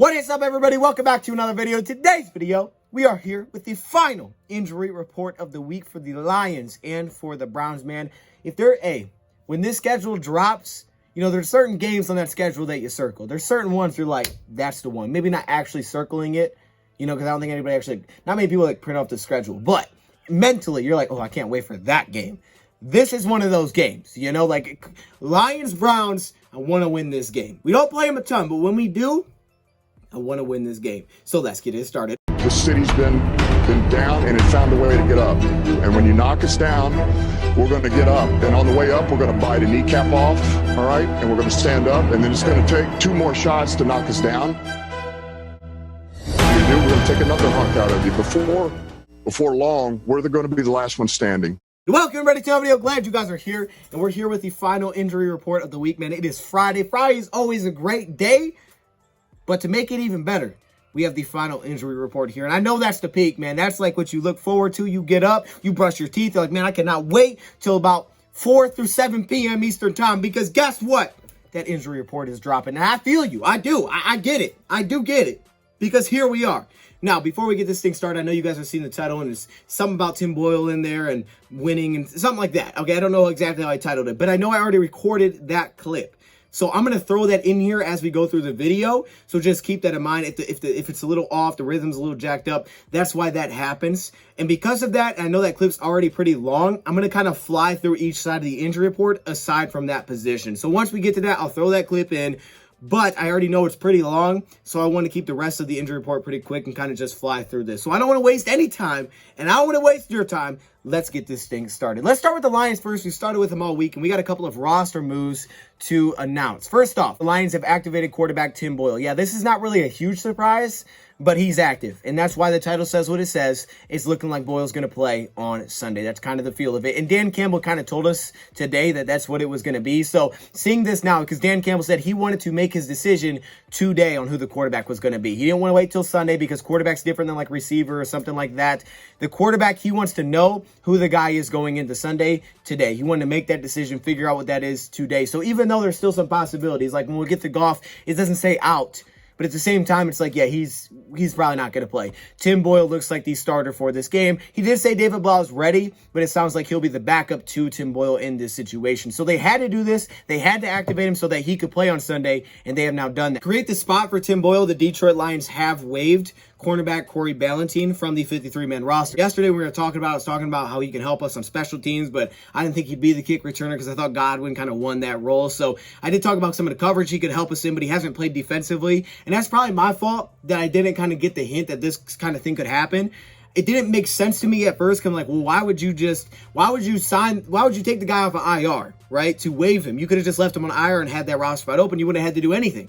What is up, everybody? Welcome back to another video. Today's video, we are here with the final injury report of the week for the Lions and for the Browns, man. When this schedule drops, you know, there's certain games on that schedule that you circle. There's certain ones you're like, that's the one. Maybe not actually circling it, you know, because I don't think anybody actually, not many people like print off the schedule, but mentally you're like, oh, I can't wait for that game. This is one of those games, you know, like Lions, Browns, I want to win this game. We don't play them a ton, but when we do, I want to win this game. So let's get it started. The city's been down and it found a way to get up. And when you knock us down, we're going to get up. And on the way up, we're going to bite a kneecap off, all right? And we're going to stand up. And then it's going to take 2 more shots to knock us down. We're going to take another hunk out of you. Before long, we're going to be the last one standing. Welcome, everybody, to another video. Glad you guys are here. And we're here with the final injury report of the week, man. It is Friday. Friday is always a great day. But to make it even better, we have the final injury report here. And I know that's the peak, man. That's like what you look forward to. You get up, you brush your teeth. You're like, man, I cannot wait till about 4 through 7 p.m. Eastern time. Because guess what? That injury report is dropping. And I feel you. I do. I get it. I do get it. Because here we are. Now, before we get this thing started, I know you guys have seen the title. And there's something about Tim Boyle in there and winning and something like that. Okay, I don't know exactly how I titled it. But I know I already recorded that clip. So I'm going to throw that in here as we go through the video. So just keep that in mind. If it's a little off, the rhythm's a little jacked up, that's why that happens. And because of that, I know that clip's already pretty long, I'm going to kind of fly through each side of the injury report aside from that position. So once we get to that, I'll throw that clip in. But I already know it's pretty long, so I want to keep the rest of the injury report pretty quick and kind of just fly through this. So I don't want to waste any time, and I don't want to waste your time. Let's get this thing started. Let's start with the Lions first. We started with them all week, and we got a couple of roster moves to announce. First off, the Lions have activated quarterback Tim Boyle. Yeah, this is not really a huge surprise, but he's active, and that's why the title says what it says. It's looking like Boyle's going to play on Sunday. That's kind of the feel of it. And Dan Campbell kind of told us today that that's what it was going to be. So seeing this now, because Dan Campbell said he wanted to make his decision today on who the quarterback was going to be. He didn't want to wait till Sunday because quarterback's different than like receiver or something like that. The quarterback, he wants to know who the guy is going into Sunday today. He wanted to make that decision, figure out what that is today. So even though there's still some possibilities, like when we get to Goff, it doesn't say out. But at the same time, it's like, yeah, he's probably not going to play. Tim Boyle looks like the starter for this game. He did say David Blau is ready, but it sounds like he'll be the backup to Tim Boyle in this situation. So they had to do this. They had to activate him so that he could play on Sunday, and they have now done that. Create the spot for Tim Boyle. The Detroit Lions have waived cornerback Corey Ballentine from the 53-man roster. Yesterday, I was talking about how he can help us on special teams, but I didn't think he'd be the kick returner because I thought Godwin kind of won that role. So I did talk about some of the coverage he could help us in, but he hasn't played defensively. And that's probably my fault that I didn't kind of get the hint that this kind of thing could happen. It didn't make sense to me at first. I'm like, well, why would you take the guy off of IR, right? To waive him. You could have just left him on IR and had that roster spot open. You wouldn't have had to do anything.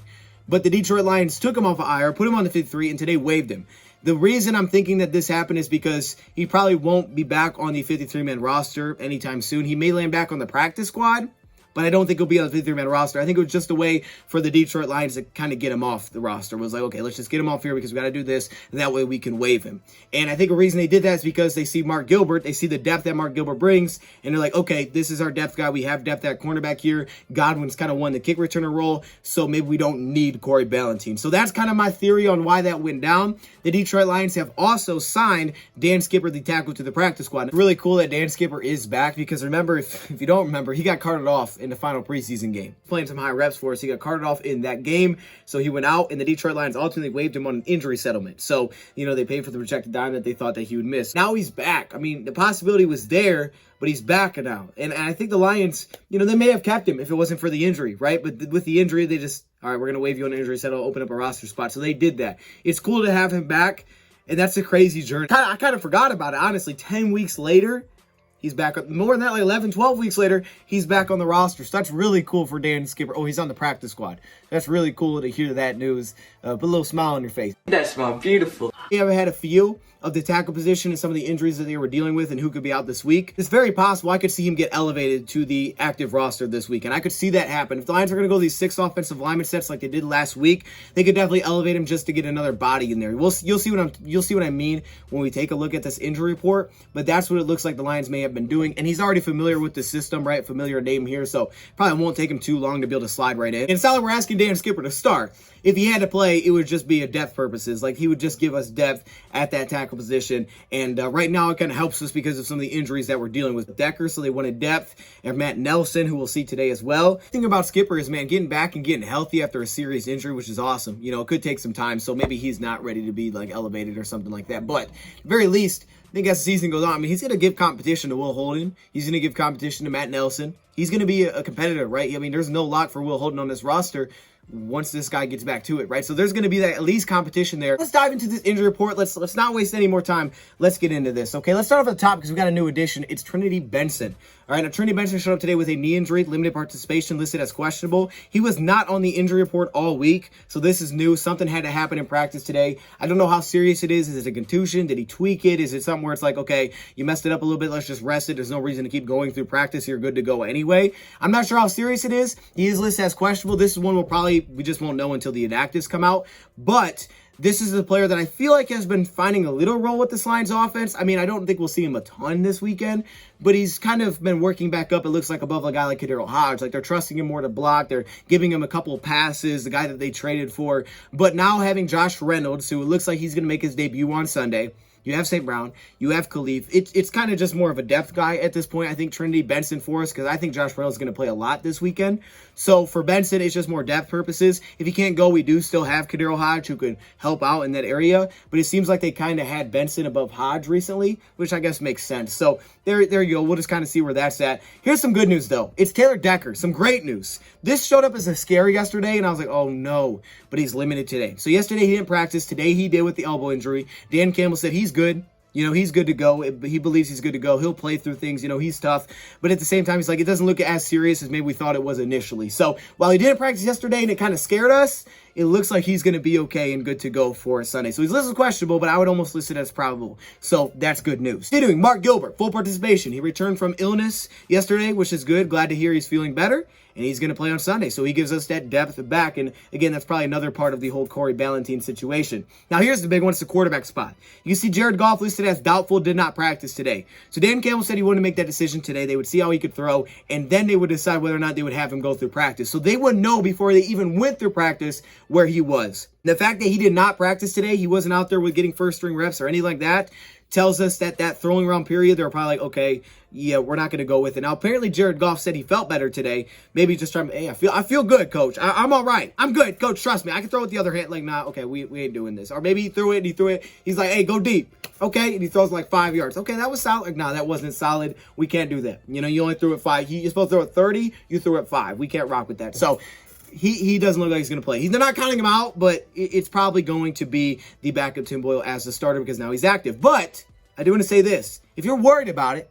But the Detroit Lions took him off of IR, put him on the 53, and today waived him. The reason I'm thinking that this happened is because he probably won't be back on the 53-man roster anytime soon. He may land back on the practice squad, but I don't think he'll be on the 53-man roster. I think it was just a way for the Detroit Lions to kind of get him off the roster. It was like, okay, let's just get him off here because we got to do this, and that way we can waive him. And I think a reason they did that is because they see Mark Gilbert. They see the depth that Mark Gilbert brings, and they're like, okay, this is our depth guy. We have depth at cornerback here. Godwin's kind of won the kick returner role, so maybe we don't need Corey Ballentine. So that's kind of my theory on why that went down. The Detroit Lions have also signed Dan Skipper, the tackle, to the practice squad. It's really cool that Dan Skipper is back because remember, if you don't remember, he got carted off in the final preseason game. Playing some high reps for us. He got carted off in that game. So he went out and the Detroit Lions ultimately waived him on an injury settlement. So, you know, they paid for the projected dime that they thought that he would miss. Now he's back. I mean, the possibility was there, but he's back now. And I think the Lions, you know, they may have kept him if it wasn't for the injury, right? But with the injury, they just, all right, we're going to waive you on an injury settle, open up a roster spot. So they did that. It's cool to have him back. And that's a crazy journey. I kind of forgot about it, honestly. 10 weeks later, he's back. More than that, like 11, 12 weeks later, he's back on the roster. So that's really cool for Dan Skipper. Oh, he's on the practice squad. That's really cool to hear that news. Put a little smile on your face. That smile, beautiful. We haven't had a feel of the tackle position and some of the injuries that they were dealing with and who could be out this week. It's very possible I could see him get elevated to the active roster this week, and I could see that happen. If the Lions are going to go these 6 offensive lineman sets like they did last week, they could definitely elevate him just to get another body in there. You'll see what I mean when we take a look at this injury report, but that's what it looks like the Lions may have been doing, and he's already familiar with the system, right? Familiar name here, so probably won't take him too long to be able to slide right in. And it's not like we're asking Dan Skipper to start. If he had to play, it would just be a depth purposes. Like, he would just give us depth at that tackle position. And right now, it kind of helps us because of some of the injuries that we're dealing with. Decker, so they wanted depth. And Matt Nelson, who we'll see today as well. The thing about Skipper is, man, getting back and getting healthy after a serious injury, which is awesome. You know, it could take some time, so maybe he's not ready to be, like, elevated or something like that. But, at the very least, I think as the season goes on, I mean, he's going to give competition to Will Holden. He's going to give competition to Matt Nelson. He's going to be a competitor, right? I mean, there's no lock for Will Holden on this roster once this guy gets back to it, right? So there's going to be that at least competition there. Let's dive into this injury report. Let's not waste any more time. Let's get into this, okay? Let's start off at the top because we've got a new addition. It's Trinity Benson. All right, now Trinity Benson showed up today with a knee injury, limited participation, listed as questionable. He was not on the injury report all week, so this is new. Something had to happen in practice today. I don't know how serious it is. Is it a contusion? Did he tweak it? Is it something where it's like, okay, you messed it up a little bit, let's just rest it. There's no reason to keep going through practice. You're good to go anyway. I'm not sure how serious it is. He is listed as questionable. This is one we just won't know until the inactives come out, but this is a player that I feel like has been finding a little role with this Lions offense. I mean, I don't think we'll see him a ton this weekend, but he's kind of been working back up, it looks like, above a guy like Kadero Hodge. Like, they're trusting him more to block. They're giving him a couple of passes, the guy that they traded for. But now having Josh Reynolds, who it looks like he's going to make his debut on Sunday. You have St. Brown. You have Khalif. It's kind of just more of a depth guy at this point. I think Trinity Benson for us because I think Josh Reynolds is going to play a lot this weekend. So for Benson, it's just more depth purposes. If he can't go, we do still have Kadero Hodge who could help out in that area. But it seems like they kind of had Benson above Hodge recently, which I guess makes sense. So there you go. We'll just kind of see where that's at. Here's some good news, though. It's Taylor Decker. Some great news. This showed up as a scare yesterday, and I was like, oh, no. But he's limited today. So yesterday he didn't practice. Today he did with the elbow injury. Dan Campbell said he's good. You know, he's good to go. He believes he's good to go. He'll play through things. You know, he's tough. But at the same time, he's like, it doesn't look as serious as maybe we thought it was initially. So while he didn't practice yesterday and it kind of scared us, it looks like he's going to be okay and good to go for Sunday. So he's listed as questionable, but I would almost list it as probable. So that's good news. Continuing, Mark Gilbert, full participation. He returned from illness yesterday, which is good. Glad to hear he's feeling better. And he's going to play on Sunday. So he gives us that depth back. And again, that's probably another part of the whole Corey Ballentine situation. Now, here's the big one. It's the quarterback spot. You can see Jared Goff listed as doubtful, did not practice today. So Dan Campbell said he wanted to make that decision today. They would see how he could throw, and then they would decide whether or not they would have him go through practice. So they would know before they even went through practice where he was. The fact that he did not practice today, he wasn't out there with getting first string reps or anything like that, tells us that throwing around period, they're probably like, okay, yeah, we're not going to go with it. Now, apparently Jared Goff said he felt better today. Maybe just trying to, hey, I feel good, coach. I'm all right. I'm good, coach. Trust me. I can throw with the other hand. Like, nah, okay, we ain't doing this. Or maybe he threw it. He's like, hey, go deep. Okay, and he throws like 5 yards. Okay, that was solid. Like, nah, that wasn't solid. We can't do that. You know, you only threw it 5. You're supposed to throw it 30. You threw it 5. We can't rock with that. So he doesn't look like he's going to play. They're not counting him out, but it's probably going to be the backup Tim Boyle as the starter because now he's active. But I do want to say this. If you're worried about it,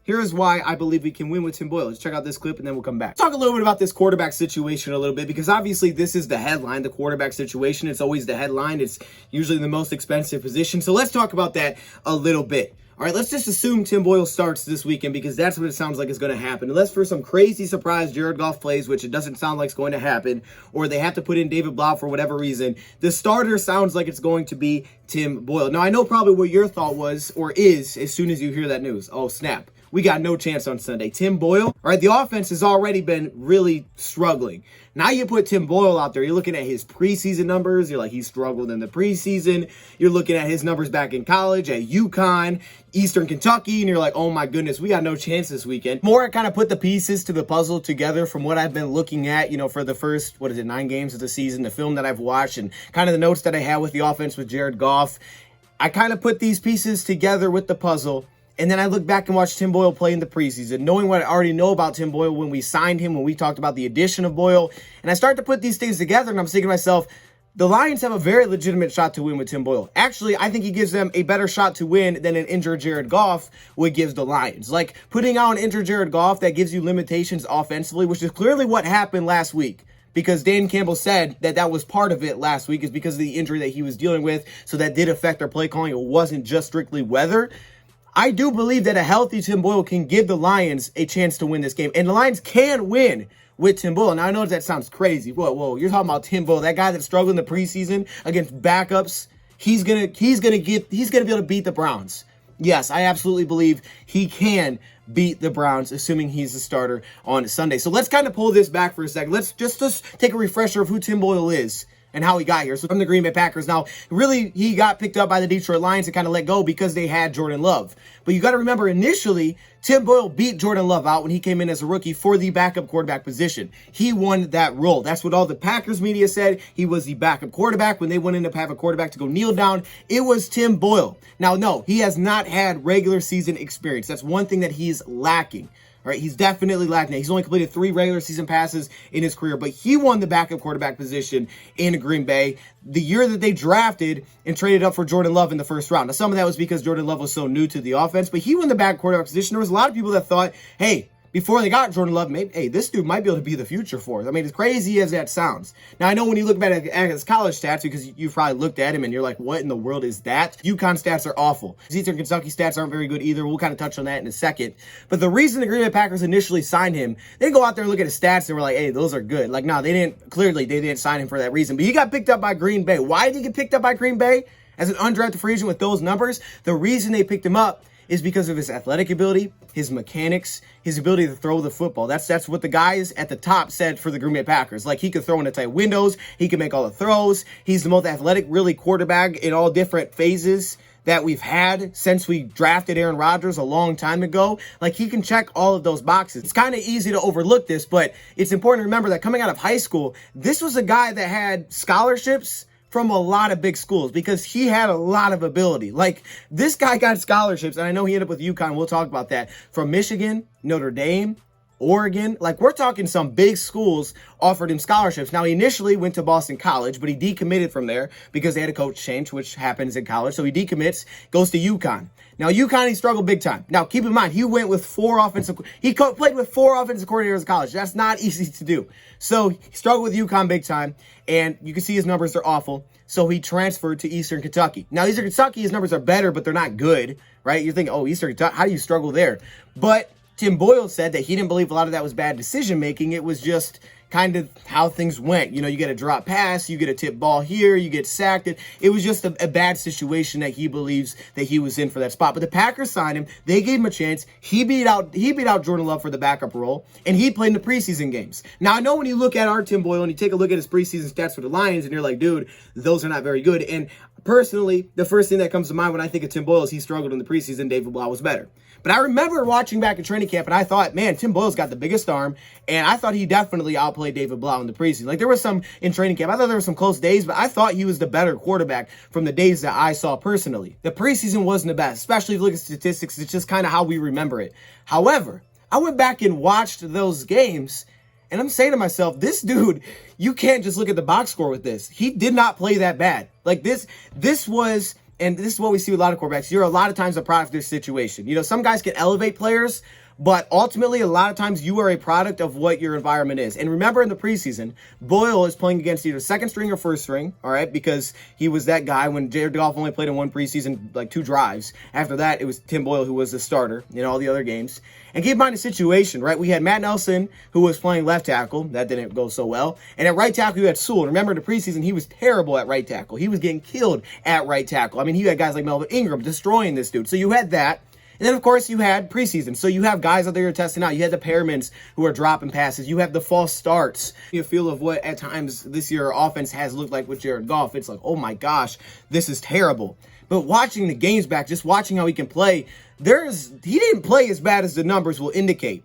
here is why I believe we can win with Tim Boyle. Let's check out this clip and then we'll come back. Talk a little bit about this quarterback situation a little bit because obviously this is the headline, the quarterback situation. It's always the headline. It's usually the most expensive position. So let's talk about that a little bit. All right, let's just assume Tim Boyle starts this weekend because that's what it sounds like is going to happen. Unless for some crazy surprise Jared Goff plays, which it doesn't sound like it's going to happen, or they have to put in David Blau for whatever reason, the starter sounds like it's going to be Tim Boyle. Now, I know probably what your thought was or is as soon as you hear that news. Oh, snap. We got no chance on Sunday. Tim Boyle, all right, the offense has already been really struggling. Now you put Tim Boyle out there. You're looking at his preseason numbers. You're like, he struggled in the preseason. You're looking at his numbers back in college at UConn, Eastern Kentucky, and you're like, oh my goodness, we got no chance this weekend. More kind of put the pieces to the puzzle together from what I've been looking at, you know, for the first, 9 games of the season, the film that I've watched, and kind of the notes that I had with the offense with Jared Goff. I kind of put these pieces together with the puzzle. And then I look back and watch Tim Boyle play in the preseason, knowing what I already know about Tim Boyle when we signed him, when we talked about the addition of Boyle. And I start to put these things together, and I'm thinking to myself, the Lions have a very legitimate shot to win with Tim Boyle. Actually, I think he gives them a better shot to win than an injured Jared Goff would give the Lions. Like, putting out an injured Jared Goff that gives you limitations offensively, which is clearly what happened last week. because Dan Campbell said that that was part of it last week, is because of the injury that he was dealing with. So that did affect their play calling. It wasn't just strictly weather. I do believe that a healthy Tim Boyle can give the Lions a chance to win this game. And the Lions can win with Tim Boyle. Now, I know that sounds crazy. Whoa, you're talking about Tim Boyle, that guy that struggled in the preseason against backups. He's gonna be able to beat the Browns. Yes, I absolutely believe he can beat the Browns, assuming he's the starter on Sunday. So let's kind of pull this back for a second. Let's just take a refresher of who Tim Boyle is and how he got here. So from the Green Bay Packers. Now, really, he got picked up by the Detroit Lions and kind of let go because they had Jordan Love. But you got to remember, initially, Tim Boyle beat Jordan Love out when he came in as a rookie for the backup quarterback position. He won that role. That's what all the Packers media said. He was the backup quarterback. When they went in to have a quarterback to go kneel down, it was Tim Boyle. Now, no, he has not had regular season experience. That's one thing that he's lacking. Right, he's definitely lacking that. He's only completed 3 regular season passes in his career, but he won the backup quarterback position in Green Bay the year that they drafted and traded up for Jordan Love in the first round. Now, some of that was because Jordan Love was so new to the offense, but he won the backup quarterback position. There was a lot of people that thought, hey, before they got Jordan Love, maybe, hey, this dude might be able to be the future for us. I mean, as crazy as that sounds. Now, I know when you look back at his college stats, because you've probably looked at him and you're like, what in the world is that? UConn stats are awful. Eastern Kentucky stats aren't very good either. We'll kind of touch on that in a second. But the reason the Green Bay Packers initially signed him, they didn't go out there and look at his stats and were like, hey, those are good. Like, no, they didn't sign him for that reason. But he got picked up by Green Bay. Why did he get picked up by Green Bay as an undrafted free agent with those numbers? The reason they picked him up is because of his athletic ability, his mechanics, his ability to throw the football. That's what the guys at the top said for the Green Bay Packers. Like, he could throw into tight windows. He can make all the throws. He's the most athletic, really, quarterback in all different phases that we've had since we drafted Aaron Rodgers a long time ago. Like, he can check all of those boxes. It's kind of easy to overlook this, but it's important to remember that coming out of high school, this was a guy that had scholarships from a lot of big schools because he had a lot of ability. Like, this guy got scholarships, and I know he ended up with UConn. We'll talk about that. From Michigan, Notre Dame, Oregon. Like, we're talking some big schools offered him scholarships. Now, he initially went to Boston College, but he decommitted from there because they had a coach change, which happens in college. So he decommits, goes to UConn. Now, UConn, he struggled big time. Now, keep in mind, he went with played with 4 offensive coordinators in college. That's not easy to do. So he struggled with UConn big time, and you can see his numbers are awful. So he transferred to Eastern Kentucky. Now, Eastern Kentucky, his numbers are better, but they're not good, right? You're thinking, oh, Eastern Kentucky, how do you struggle there? But Tim Boyle said that he didn't believe a lot of that was bad decision-making. It was just kind of how things went. You know, you get a drop pass, you get a tip ball here, you get sacked. It was just a bad situation that he believes that he was in for that spot. But the Packers signed him. They gave him a chance. He beat out Jordan Love for the backup role, and he played in the preseason games. Now, I know when you look at our Tim Boyle and you take a look at his preseason stats for the Lions, and you're like, dude, those are not very good. And personally, the first thing that comes to mind when I think of Tim Boyle is he struggled in the preseason. David Blau was better. But I remember watching back in training camp, and I thought, man, Tim Boyle's got the biggest arm, and I thought he definitely outplayed David Blau in the preseason. Like, there was some in training camp. I thought there were some close days, but I thought he was the better quarterback from the days that I saw personally. The preseason wasn't the best, especially if you look at statistics. It's just kind of how we remember it. However, I went back and watched those games, and I'm saying to myself, this dude, you can't just look at the box score with this. He did not play that bad. Like, this was... And this is what we see with a lot of quarterbacks. You're a lot of times a product of their situation. You know, some guys can elevate players, but ultimately, a lot of times you are a product of what your environment is. And remember, in the preseason, Boyle is playing against either second string or first string, all right, because he was that guy when Jared Goff only played in one preseason, like 2 drives. After that, it was Tim Boyle who was the starter in all the other games. And keep in mind the situation, right? We had Matt Nelson, who was playing left tackle. That didn't go so well. And at right tackle, you had Sewell. Remember, in the preseason, he was terrible at right tackle. He was getting killed at right tackle. I mean, you had guys like Melvin Ingram destroying this dude. So you had that. And then, of course, you had preseason. So you have guys out there you're testing out. You had the Pearmans who are dropping passes. You have the false starts. You feel of what, at times, this year offense has looked like with Jared Goff. It's like, oh, my gosh, this is terrible. But watching the games back, just watching how he can play, he didn't play as bad as the numbers will indicate.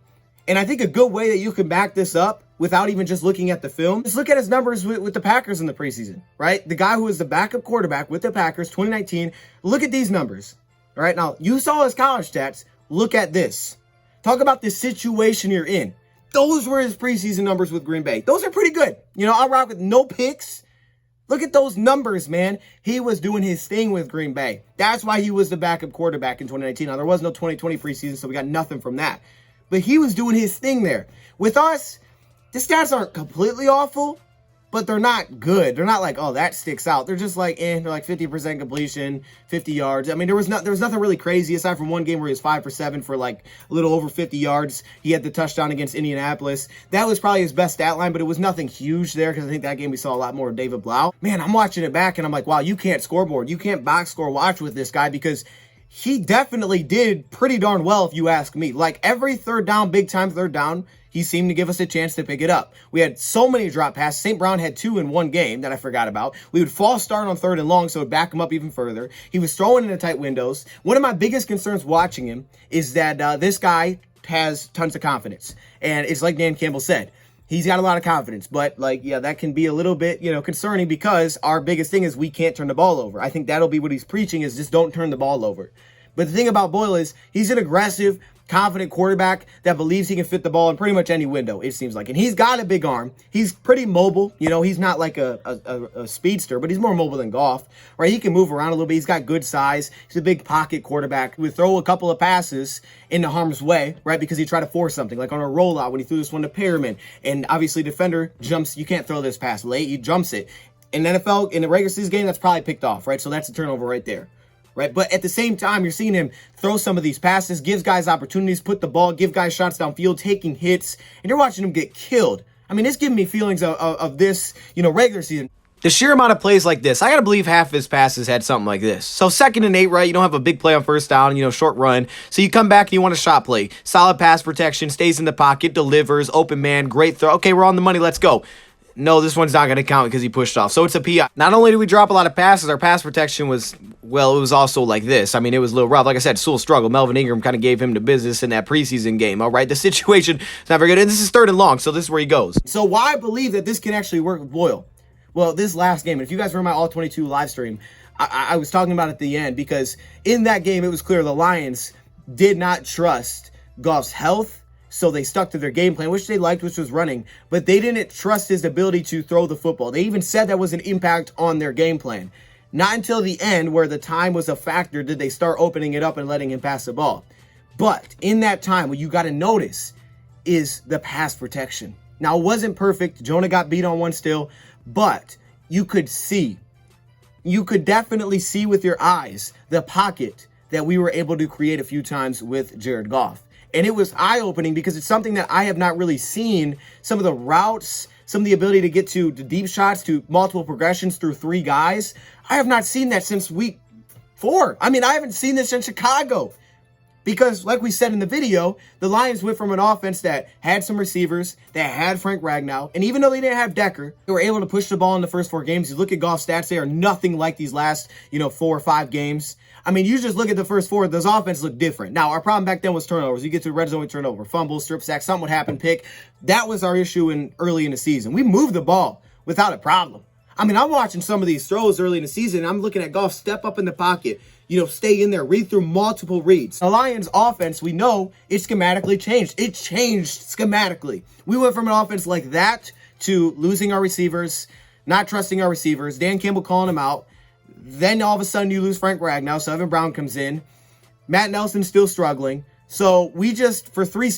And I think a good way that you can back this up without even just looking at the film, just look at his numbers with the Packers in the preseason, right? The guy who was the backup quarterback with the Packers, 2019, look at these numbers. All right, now, you saw his college stats. Look at this. Talk about the situation you're in. Those were his preseason numbers with Green Bay. Those are pretty good. You know, I'll rock with no picks. Look at those numbers, man. He was doing his thing with Green Bay. That's why he was the backup quarterback in 2019. Now, there was no 2020 preseason, so we got nothing from that. But he was doing his thing there. With us, the stats aren't completely awful, but they're not good. They're not like, oh, that sticks out. They're just like, they're like 50% completion, 50 yards. I mean, there was nothing really crazy aside from one game where he was 5 for 7 for like a little over 50 yards. He had the touchdown against Indianapolis. That was probably his best stat line, but it was nothing huge there because I think that game we saw a lot more of David Blau. Man, I'm watching it back and I'm like, wow, you can't scoreboard. You can't box score watch with this guy because he definitely did pretty darn well if you ask me. Like every third down, big time third down, he seemed to give us a chance to pick it up. We had so many drop passes. St. Brown had 2 in one game that I forgot about. We would false start on 3rd and long, so it would back him up even further. He was throwing into tight windows. One of my biggest concerns watching him is that this guy has tons of confidence. And it's like Dan Campbell said, he's got a lot of confidence. But, like, yeah, that can be a little bit, concerning because our biggest thing is we can't turn the ball over. I think that'll be what he's preaching is just don't turn the ball over. But the thing about Boyle is he's an aggressive, confident quarterback that believes he can fit the ball in pretty much any window, it seems like. And he's got a big arm. He's pretty mobile. He's not like a speedster, but he's more mobile than Goff, right? He can move around a little bit. He's got good size. He's a big pocket quarterback. He would throw a couple of passes into harm's way, right? Because he tried to force something, like on a rollout when he threw this one to Perriman. And obviously defender jumps. You can't throw this pass late. He jumps it. In NFL, in the regular season game, that's probably picked off, right? So that's a turnover right there. Right, but at the same time, you're seeing him throw some of these passes, gives guys opportunities, put the ball, give guys shots downfield, taking hits, and you're watching him get killed. I mean, it's giving me feelings of this, regular season. The sheer amount of plays like this, I got to believe half of his passes had something like this. So 2nd and 8, right? You don't have a big play on first down, short run. So you come back and you want a shot play. Solid pass protection, stays in the pocket, delivers, open man, great throw. Okay, we're on the money, let's go. No, this one's not going to count because he pushed off. So it's a PI. Not only did we drop a lot of passes, our pass protection was, well, it was also like this. I mean, it was a little rough. Like I said, Sewell struggled. Melvin Ingram kind of gave him the business in that preseason game, all right? The situation is not very good. And this is 3rd and long, so this is where he goes. So why I believe that this can actually work with Boyle? Well, this last game, if you guys remember my All-22 live stream, I was talking about it at the end because in that game, it was clear the Lions did not trust Goff's health. So they stuck to their game plan, which they liked, which was running, but they didn't trust his ability to throw the football. They even said that was an impact on their game plan. Not until the end, where the time was a factor, did they start opening it up and letting him pass the ball. But in that time, what you got to notice is the pass protection. Now, it wasn't perfect. Jonah got beat on one still, but you could see. You could definitely see with your eyes the pocket that we were able to create a few times with Jared Goff. And it was eye-opening because it's something that I have not really seen. Some of the routes, some of the ability to get to the deep shots, to multiple progressions through 3 guys. I have not seen that since week 4. I mean, I haven't seen this in Chicago. Because, like we said in the video, the Lions went from an offense that had some receivers, that had Frank Ragnow, and even though they didn't have Decker, they were able to push the ball in the first 4 games. You look at Goff's stats, they are nothing like these last, 4 or 5 games. I mean, you just look at the first 4, those offenses look different. Now, our problem back then was turnovers. You get to the red zone with turnover, fumble, strip sack, something would happen, pick. That was our issue early in the season. We moved the ball without a problem. I mean, I'm watching some of these throws early in the season, and I'm looking at Goff step up in the pocket, stay in there, read through multiple reads. The Lions offense, we know it schematically changed. It changed schematically. We went from an offense like that to losing our receivers, not trusting our receivers, Dan Campbell calling them out. Then all of a sudden you lose Frank Ragnow, so Evan Brown comes in. Matt Nelson's still struggling. So we just, for 3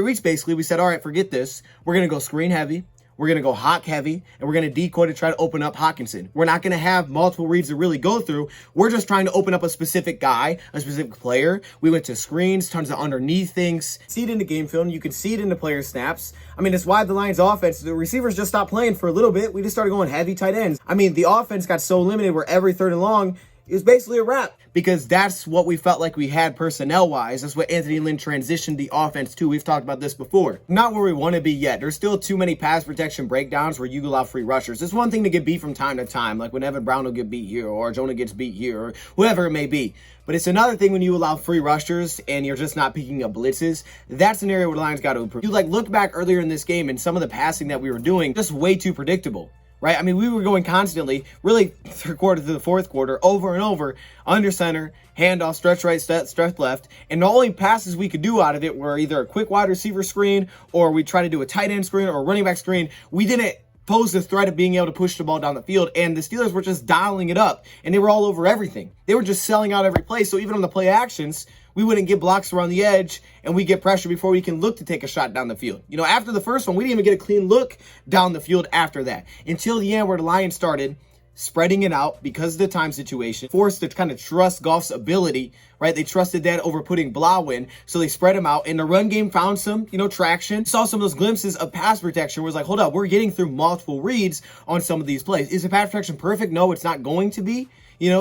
weeks basically, we said, all right, forget this. We're going to go screen heavy. We're going to go Hawk heavy, and we're going to decoy to try to open up Hawkinson. We're not going to have multiple reads to really go through. We're just trying to open up a specific guy, a specific player. We went to screens, tons of underneath things. See it in the game film. You can see it in the player snaps. I mean, it's why the Lions offense, the receivers just stopped playing for a little bit. We just started going heavy tight ends. I mean, the offense got so limited where every 3rd and long is basically a wrap because that's what we felt like we had personnel-wise. That's what Anthony Lynn transitioned the offense to. We've talked about this before. Not where we want to be yet. There's still too many pass protection breakdowns where you allow free rushers. It's one thing to get beat from time to time, like when Evan Brown will get beat here or Jonah gets beat here or whoever it may be. But it's another thing when you allow free rushers and you're just not picking up blitzes. That's an area where the Lions got to improve. You look back earlier in this game and some of the passing that we were doing, just way too predictable. Right? I mean, we were going constantly, really 3rd quarter to the 4th quarter, over and over, under center, handoff, stretch right, stretch left. And the only passes we could do out of it were either a quick wide receiver screen, or we try to do a tight end screen or a running back screen. We didn't pose the threat of being able to push the ball down the field, and the Steelers were just dialing it up, and they were all over everything. They were just selling out every play, so even on the play actions, we wouldn't get blocks around the edge and we get pressure before we can look to take a shot down the field. You know, after the first one, we didn't even get a clean look down the field after that. Until the end where the Lions started spreading it out because of the time situation, forced to kind of trust Goff's ability, right? They trusted that over putting Blau in, so they spread him out, and the run game found some, traction. Saw some of those glimpses of pass protection where it's like, hold up, we're getting through multiple reads on some of these plays. Is the pass protection perfect? No, it's not going to be.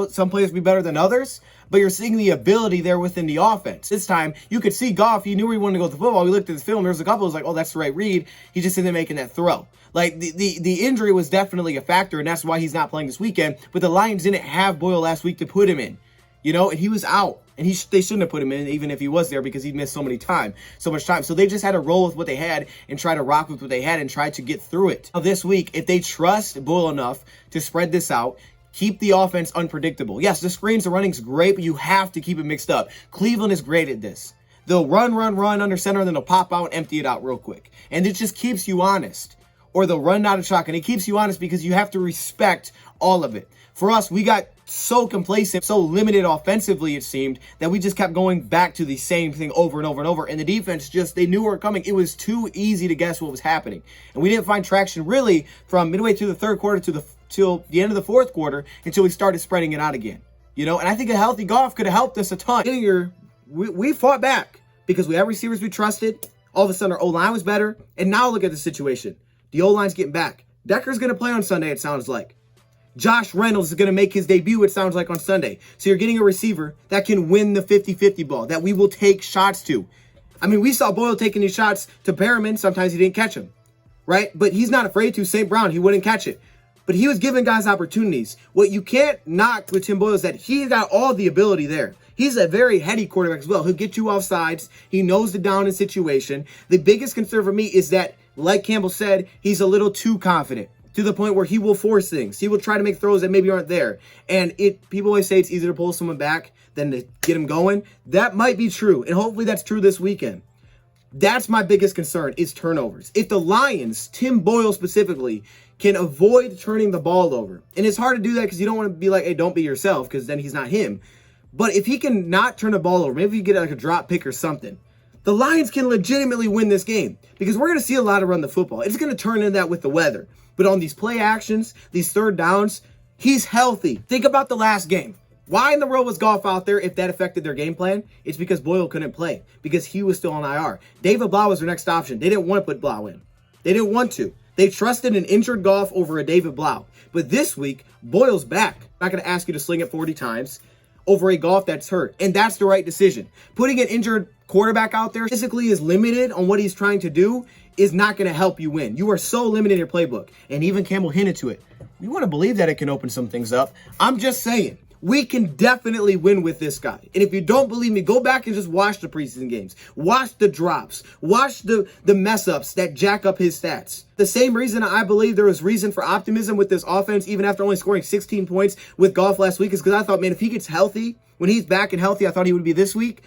Some players be better than others, but you're seeing the ability there within the offense. This time, you could see Goff. You knew where he wanted to go with the football. We looked at the film. There was a couple. It was like, oh, that's the right read. He just isn't making that throw. Like, the injury was definitely a factor, and that's why he's not playing this weekend. But the Lions didn't have Boyle last week to put him in, and he was out. And they shouldn't have put him in, even if he was there, because he missed so much time. So they just had to roll with what they had and try to rock with what they had and try to get through it. Now, this week, if they trust Boyle enough to spread this out, keep the offense unpredictable. Yes, the screens, the running's great, but you have to keep it mixed up. Cleveland is great at this. They'll run under center, and then they'll pop out and empty it out real quick. And it just keeps you honest. Or they'll run out of shotgun. It keeps you honest because you have to respect all of it. For us, we got so complacent, so limited offensively, it seemed, that we just kept going back to the same thing over and over and over. And the defense they knew we were coming. It was too easy to guess what was happening. And we didn't find traction really from midway through the third quarter till the end of the fourth quarter until we started spreading it out again. And I think a healthy Goff could have helped us a ton. We fought back because we had receivers we trusted. All of a sudden, our O-line was better. And now look at the situation. The O-line's getting back. Decker's going to play on Sunday, it sounds like. Josh Reynolds is going to make his debut, it sounds like, on Sunday. So you're getting a receiver that can win the 50-50 ball, that we will take shots to. I mean, we saw Boyle taking these shots to Perriman. Sometimes he didn't catch them, right? But he's not afraid to. St. Brown, he wouldn't catch it. But he was giving guys opportunities. What you can't knock with Tim Boyle is that he's got all the ability there. He's a very heady quarterback as well. He'll get you off sides. He knows the down and situation. The biggest concern for me is that, like Campbell said, he's a little too confident to the point where he will force things. He will try to make throws that maybe aren't there. And people always say it's easier to pull someone back than to get him going. That might be true. And hopefully that's true this weekend. That's my biggest concern is turnovers. If the Lions, Tim Boyle specifically, can avoid turning the ball over. And it's hard to do that because you don't want to be like, hey, don't be yourself, because then he's not him. But if he can not turn the ball over, maybe you get like a drop pick or something, the Lions can legitimately win this game because we're going to see a lot of run the football. It's going to turn into that with the weather. But on these play actions, these third downs, he's healthy. Think about the last game. Why in the world was Goff out there if that affected their game plan? It's because Boyle couldn't play because he was still on IR. David Blau was their next option. They didn't want to put Blau in. They didn't want to. They trusted an injured Goff over a David Blau. But this week, Boyle's back. I'm not going to ask you to sling it 40 times over a Goff that's hurt. And that's the right decision. Putting an injured quarterback out there physically is limited on what he's trying to do is not going to help you win. You are so limited in your playbook. And even Campbell hinted to it. We want to believe that it can open some things up. I'm just saying. We can definitely win with this guy. And if you don't believe me, go back and just watch the preseason games. Watch the drops. Watch the mess-ups that jack up his stats. The same reason I believe there was reason for optimism with this offense, even after only scoring 16 points with Goff last week, is because I thought, man, if he gets healthy, when he's back and healthy, I thought he would be this week,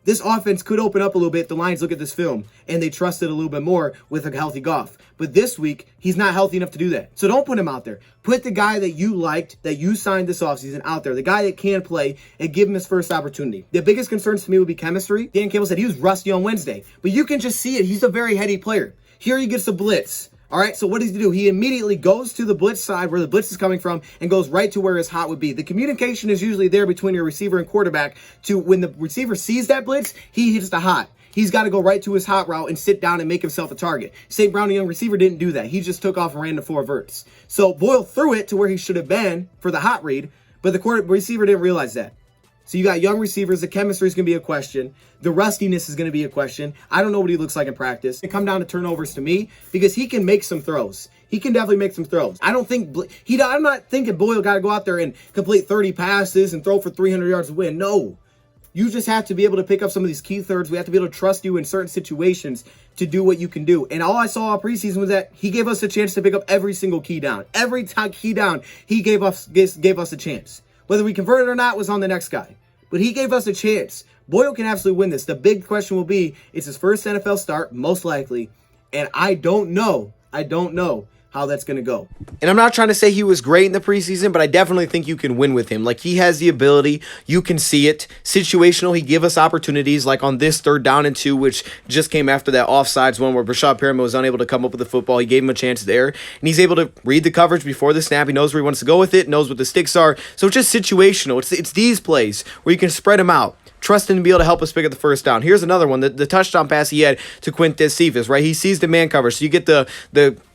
this offense could open up a little bit. The Lions look at this film, and they trust it a little bit more with a healthy Goff. But this week, he's not healthy enough to do that. So don't put him out there. Put the guy that you liked, that you signed this offseason out there, the guy that can play, and give him his first opportunity. The biggest concerns to me would be chemistry. Dan Campbell said he was rusty on Wednesday, but you can just see it. He's a very heady player. Here he gets a blitz. All right, so what does he do? He immediately goes to the blitz side where the blitz is coming from and goes right to where his hot would be. The communication is usually there between your receiver and quarterback to when the receiver sees that blitz, he hits the hot. He's got to go right to his hot route and sit down and make himself a target. St. Brown, the young receiver, didn't do that. He just took off and ran the 4 verts. So Boyle threw it to where he should have been for the hot read, but the receiver didn't realize that. So you got young receivers. The chemistry is going to be a question. The rustiness is going to be a question. I don't know what he looks like in practice. It come down to turnovers to me because he can make some throws. He can definitely make some throws. I'm not thinking Boyle got to go out there and complete 30 passes and throw for 300 yards to win. No. You just have to be able to pick up some of these key thirds. We have to be able to trust you in certain situations to do what you can do. And all I saw all preseason was that he gave us a chance to pick up every single key down. Every key down, he gave us a chance. Whether we converted or not was on the next guy. But he gave us a chance. Boyle can absolutely win this. The big question will be, it's his first NFL start, most likely. And I don't know how that's going to go. And I'm not trying to say he was great in the preseason, but I definitely think you can win with him. Like, he has the ability. You can see it. Situational, he give us opportunities, like on this 3rd down and 2, which just came after that offsides one where Brashad Perriman was unable to come up with the football. He gave him a chance there, and he's able to read the coverage before the snap. He knows where he wants to go with it, knows what the sticks are. So it's just situational. It's these plays where you can spread them out. Trust him to be able to help us pick up the 1st down. Here's another one, the touchdown pass he had to Quintez Cephas, right? He sees the man cover, so you get the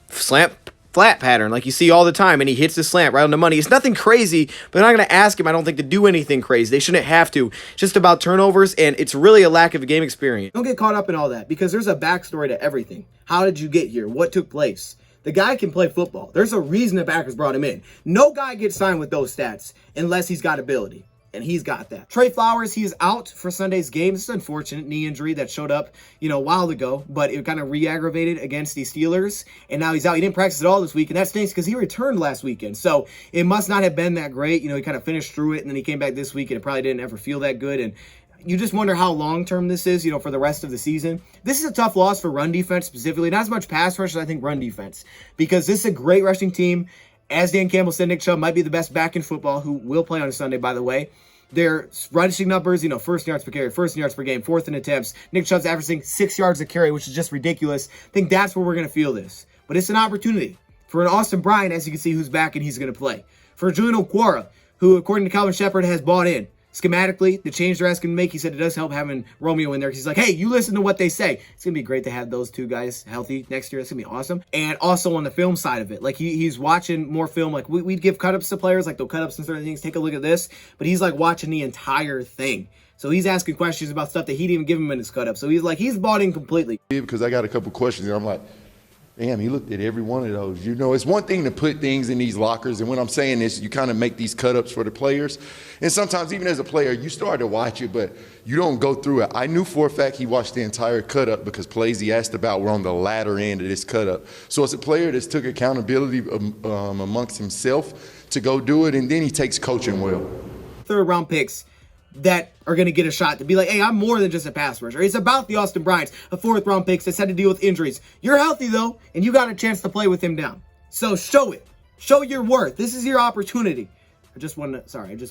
slant flat pattern like you see all the time, and he hits the slant right on the money. It's nothing crazy, but they're not going to ask him, I don't think, to do anything crazy. They shouldn't have to. It's just about turnovers, and it's really a lack of a game experience. Don't get caught up in all that, because there's a backstory to everything. How did you get here? What took place? The guy can play football. There's a reason the Packers brought him in. No guy gets signed with those stats unless he's got ability. And he's got that. Trey Flowers, he is out for Sunday's game. It's an unfortunate knee injury that showed up, a while ago, but it kind of re-aggravated against the Steelers, and now he's out. He didn't practice at all this week, and that stinks because he returned last weekend. So it must not have been that great. He kind of finished through it, and then he came back this week, and it probably didn't ever feel that good. And you just wonder how long-term this is, for the rest of the season. This is a tough loss for run defense specifically. Not as much pass rush as I think run defense, because this is a great rushing team. As Dan Campbell said, Nick Chubb might be the best back in football, who will play on a Sunday, by the way. Their rushing numbers, 1st yards per carry, 1st yards per game, 4th in attempts. Nick Chubb's averaging 6 yards a carry, which is just ridiculous. I think that's where we're going to feel this. But it's an opportunity for an Austin Bryant, as you can see, who's back and he's going to play. For Julian Okwara, who, according to Calvin Shepard, has bought in. Schematically, the change they're asking to make, he said it does help having Romeo in there. He's like, hey, you listen to what they say. It's going to be great to have those two guys healthy next year. It's going to be awesome. And also on the film side of it, like he's watching more film. Like we'd give cut-ups to players, like they'll cut ups and certain things. Take a look at this. But he's like watching the entire thing. So he's asking questions about stuff that he didn't even give him in his cut-up. So he's bought in completely. Because I got a couple questions and I'm like, damn, he looked at every one of those. It's one thing to put things in these lockers, and when I'm saying this, you kind of make these cut-ups for the players. And sometimes, even as a player, you start to watch it, but you don't go through it. I knew for a fact he watched the entire cut-up because plays he asked about were on the latter end of this cut-up. So it's a player that's took accountability amongst himself to go do it, and then he takes coaching well. 3rd-round picks that are going to get a shot to be like, hey, I'm more than just a pass rusher. It's about the Austin Bryants, a 4th-round picks that's had to deal with injuries. You're healthy, though, and you got a chance to play with him down. So show it. Show your worth. This is your opportunity. I just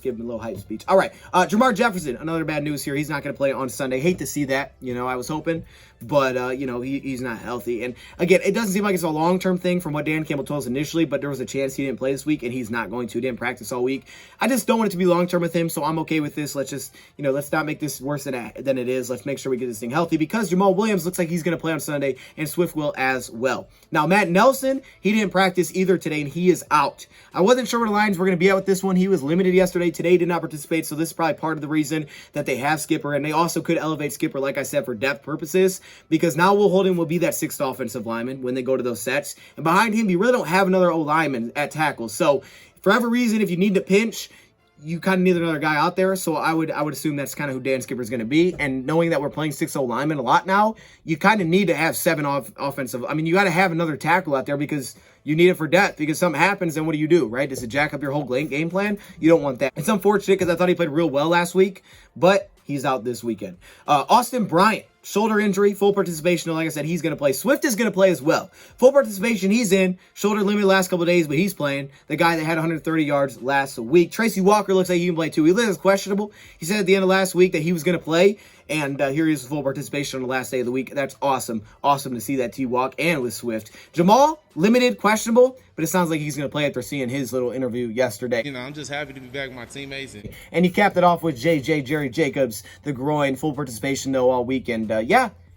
gave him a little hype speech. All right, Jamar Jefferson, another bad news here. He's not going to play on Sunday. Hate to see that. I was hoping, but, he's not healthy. And, again, it doesn't seem like it's a long-term thing from what Dan Campbell told us initially, but there was a chance he didn't play this week, and he's not going to. He didn't practice all week. I just don't want it to be long-term with him, so I'm okay with this. Let's just, let's not make this worse than it is. Let's make sure we get this thing healthy, because Jamal Williams looks like he's going to play on Sunday, and Swift will as well. Now, Matt Nelson, he didn't practice either today, and he is out. I wasn't sure where the Lions were going to be at with this one. He was limited yesterday. Today did not participate, so this is probably part of the reason that they have Skipper, and they also could elevate Skipper, like I said, for depth purposes, because now Will Holding will be that 6th offensive lineman when they go to those sets, and behind him, you really don't have another O-lineman at tackle. So, for every reason, if you need to pinch, you kind of need another guy out there, so I would assume that's kind of who Dan Skipper is going to be. And knowing that we're playing 6-0 linemen a lot now, you kind of need to have 7 offensive. I mean, you got to have another tackle out there because you need it for depth. Because something happens, then what do? Right? Does it jack up your whole game plan? You don't want that. It's unfortunate because I thought he played real well last week, but he's out this weekend. Austin Bryant, shoulder injury, full participation. Like I said, he's going to play. Swift is going to play as well. Full participation, he's in. Shoulder limited last couple of days, but he's playing. The guy that had 130 yards last week. Tracy Walker looks like he can play too. He is questionable. He said at the end of last week that he was going to play, and here he is full participation on the last day of the week. That's awesome. Awesome to see that T-Walk and with Swift. Jamal, limited, questionable, but it sounds like he's going to play after seeing his little interview yesterday. I'm just happy to be back with my teammates. And he capped it off with Jerry Jacobs, the groin, full participation though all weekend.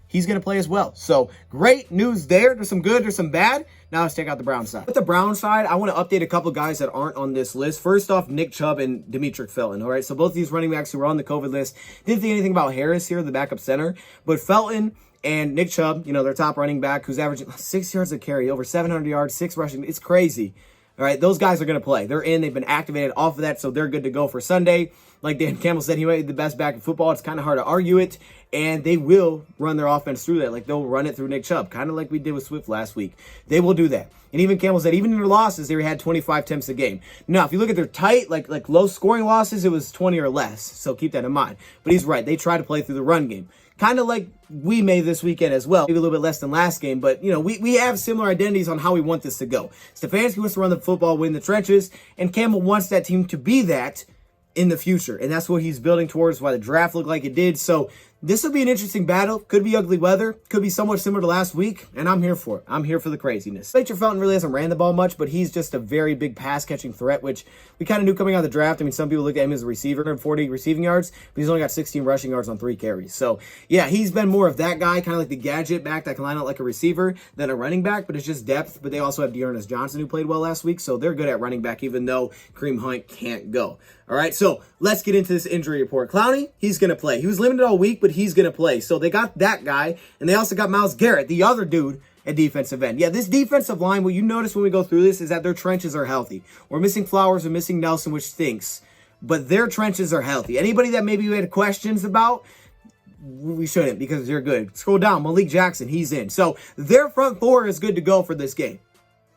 He's going to play as well. So great news there. There's some good, there's some bad. Now let's check out the Brown side. With the Brown side, I want to update a couple guys that aren't on this list. First off, Nick Chubb and Demetric Felton. All right, so both these running backs who were on the COVID list. Didn't think anything about Harris here, the backup center. But Felton and Nick Chubb, their top running back, who's averaging 6 yards a carry, over 700 yards, 6 rushing. It's crazy. All right, those guys are going to play. They're in. They've been activated off of that, so they're good to go for Sunday. Like Dan Campbell said, he might be the best back in football. It's kind of hard to argue it, and they will run their offense through that. Like, they'll run it through Nick Chubb, kind of like we did with Swift last week. They will do that. And even Campbell said, even in their losses, they had 25 attempts a game. Now, if you look at their tight, like low-scoring losses, it was 20 or less, so keep that in mind. But he's right. They try to play through the run game. kind of like we made this weekend as well. Maybe a little bit less than last game, but, you know, we have similar identities on how we want this to go. Stefanski wants to run the football, win the trenches, and Campbell wants that team to be that in the future, and that's what he's building towards, why the draft looked like it did. So this will be an interesting battle. Could be ugly weather. Could be somewhat similar to last week, and I'm here for it. I'm here for the craziness. Baker Felton really hasn't ran the ball much, but he's just a very big pass-catching threat, which we kind of knew coming out of the draft. I mean, some people look at him as a receiver, 140 receiving yards, but he's only got 16 rushing yards on 3 carries. So, yeah, he's been more of that guy, kind of like the gadget back that can line out like a receiver than a running back, but it's just depth. But they also have Dearness Johnson, who played well last week, so they're good at running back, even though Kareem Hunt can't go. All right, so let's get into this injury report. Clowney, he's going to play. He was limited all week, but he's going to play. So they got that guy, and they also got Myles Garrett, the other dude at defensive end. Yeah, this defensive line, what you notice when we go through this is that their trenches are healthy. We're missing Flowers, we're missing Nelson, which stinks, but their trenches are healthy. Anybody that maybe we had questions about, we shouldn't, because they're good. Scroll down, Malik Jackson, he's in. So their front four is good to go for this game.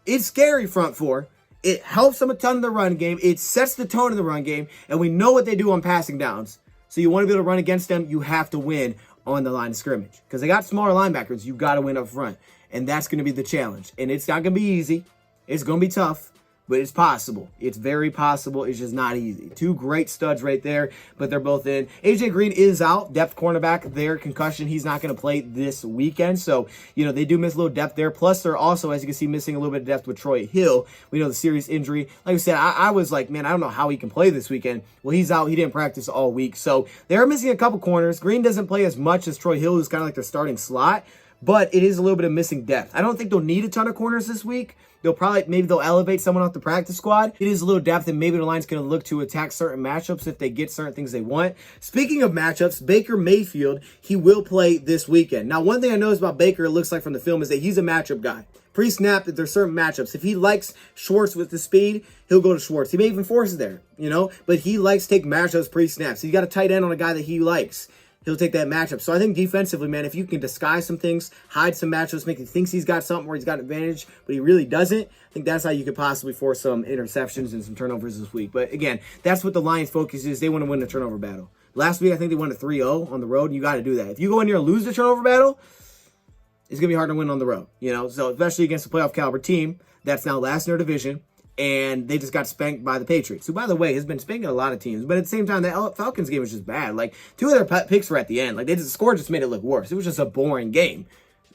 It's scary front four. It helps them a ton in the run game. It sets the tone in the run game, and we know what they do on passing downs. So you want to be able to run against them, you have to win on the line of scrimmage. Because they got smaller linebackers, you got to win up front. And that's going to be the challenge. And it's not going to be easy. It's going to be tough. But it's possible. It's very possible. It's just not easy. 2 great studs right there, but they're both in. AJ Green is out. Depth cornerback there. Concussion. He's not going to play this weekend. So, you know, they do miss a little depth there. Plus, they're also, as you can see, missing a little bit of depth with Troy Hill. We know the serious injury. Like I said, I was like, man, I don't know how he can play this weekend. Well, he's out. He didn't practice all week. So, they're missing a couple corners. Green doesn't play as much as Troy Hill, who's kind of like their starting slot. But it is a little bit of missing depth. I don't think they'll need a ton of corners this week. Maybe they'll elevate someone off the practice squad. It is a little depth, and maybe the line's going to look to attack certain matchups if they get certain things they want. Speaking of matchups, Baker Mayfield, he will play this weekend. Now, one thing I noticed about Baker, it looks like from the film, is that he's a matchup guy. Pre-snap, that there's certain matchups. If he likes Schwartz with the speed, he'll go to Schwartz. He may even force it there, you know, but he likes to take matchups pre-snap. So you got a tight end on a guy that he likes. He'll take that matchup. So I think defensively, man, if you can disguise some things, hide some matchups, make him think he's got something where he's got an advantage, but he really doesn't, I think that's how you could possibly force some interceptions and some turnovers this week. But again, that's what the Lions' focus is. They want to win the turnover battle. Last week, I think they won a 3-0 on the road, and you got to do that. If you go in there and lose the turnover battle, it's going to be hard to win on the road, you know? So especially against a playoff caliber team that's now last in their division, and they just got spanked by the Patriots, who, by the way, has been spanking a lot of teams. But at the same time, the Falcons game was just bad. Like, 2 of their picks were at the end. Like, the score just made it look worse. It was just a boring game.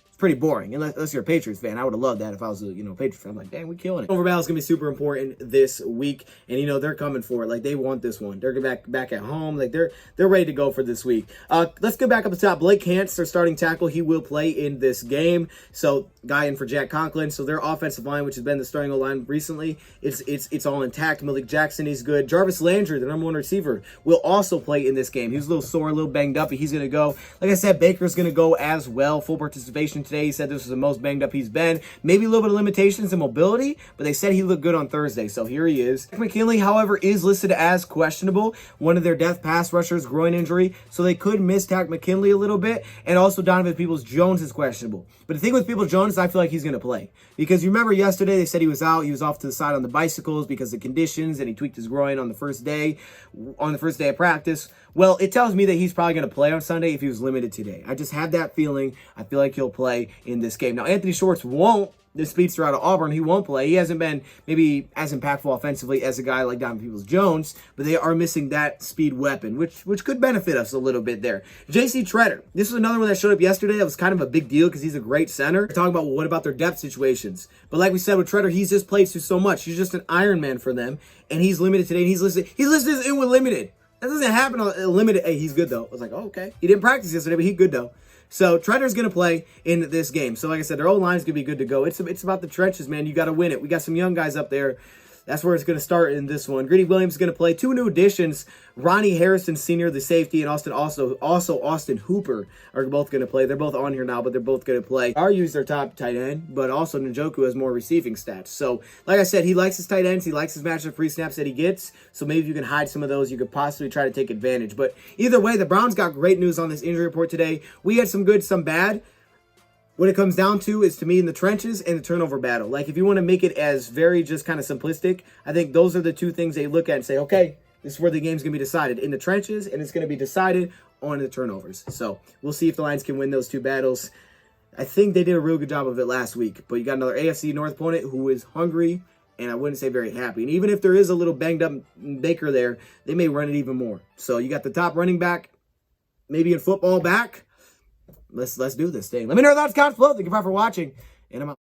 It's pretty boring. Unless you're a Patriots fan. I would have loved that if I was a Patriots fan. I'm like, dang, we're killing it. Over battle is going to be super important this week. And, you know, they're coming for it. Like, they want this one. They're back at home. Like, they're ready to go for this week. Let's go back up the top. Blake Hance, their starting tackle. He will play in this game. So, guy in for Jack Conklin. So, their offensive line, which has been the starting line recently, it's all intact. Malik Jackson, he's good. Jarvis Landry, the number 1 receiver, will also play in this game. He's a little sore, a little banged up, but he's going to go. Like I said, Baker's going to go as well. Full participation today. He said this was the most banged up he's been. Maybe a little bit of limitations in mobility, but they said he looked good on Thursday, so here he is. McKinley, however, is listed as questionable. One of their depth pass rushers, groin injury, so they could miss Takk McKinley a little bit, and also Donovan Peoples-Jones is questionable. But the thing with Peoples-Jones, I feel like he's going to play. Because you remember yesterday they said he was out, he was off to the side on the bicycles because of conditions, and he tweaked his groin on the first day of practice. Well, it tells me that he's probably going to play on Sunday if he was limited today. I just have that feeling. I feel like he'll play in this game. Now, Anthony Schwartz won't. The speedster out of Auburn, he won't play. He hasn't been maybe as impactful offensively as a guy like Donovan Peoples-Jones, but they are missing that speed weapon, which could benefit us a little bit there. J.C. Tretter, this was another one that showed up yesterday. That was kind of a big deal because he's a great center. We're talking about, well, what about their depth situations? But like we said with Tretter, he's just played through so much. He's just an Iron Man for them, and he's limited today, and he's listed as in with limited. That doesn't happen on a limited. Hey, he's good, though. I was like, oh, okay. He didn't practice yesterday, but he's good, though. So Tretter's going to play in this game. So like I said, their O-line's going to be good to go. It's about the trenches, man. You got to win it. We got some young guys up there. That's where it's going to start in this one. Greedy Williams is going to play. 2 new additions. Ronnie Harrison Sr., the safety, and Austin Hooper are both going to play. They're both on here now, but they're both going to play. RU's their top tight end, but also Njoku has more receiving stats. So, like I said, he likes his tight ends. He likes his matchup free snaps that he gets. So maybe if you can hide some of those, you could possibly try to take advantage. But either way, the Browns got great news on this injury report today. We had some good, some bad. What it comes down to is, to me, in the trenches and the turnover battle. Like, if you want to make it as very just kind of simplistic, I think those are the 2 things they look at and say, okay, this is where the game's going to be decided. In the trenches, and it's going to be decided on the turnovers. So we'll see if the Lions can win those two battles. I think they did a real good job of it last week, but you got another AFC North opponent who is hungry, and I wouldn't say very happy. And even if there is a little banged up Baker there, they may run it even more. So you got the top running back, maybe in football back. Let's do this thing. Let me know your thoughts, comments below. Thank you for watching, and I'm out.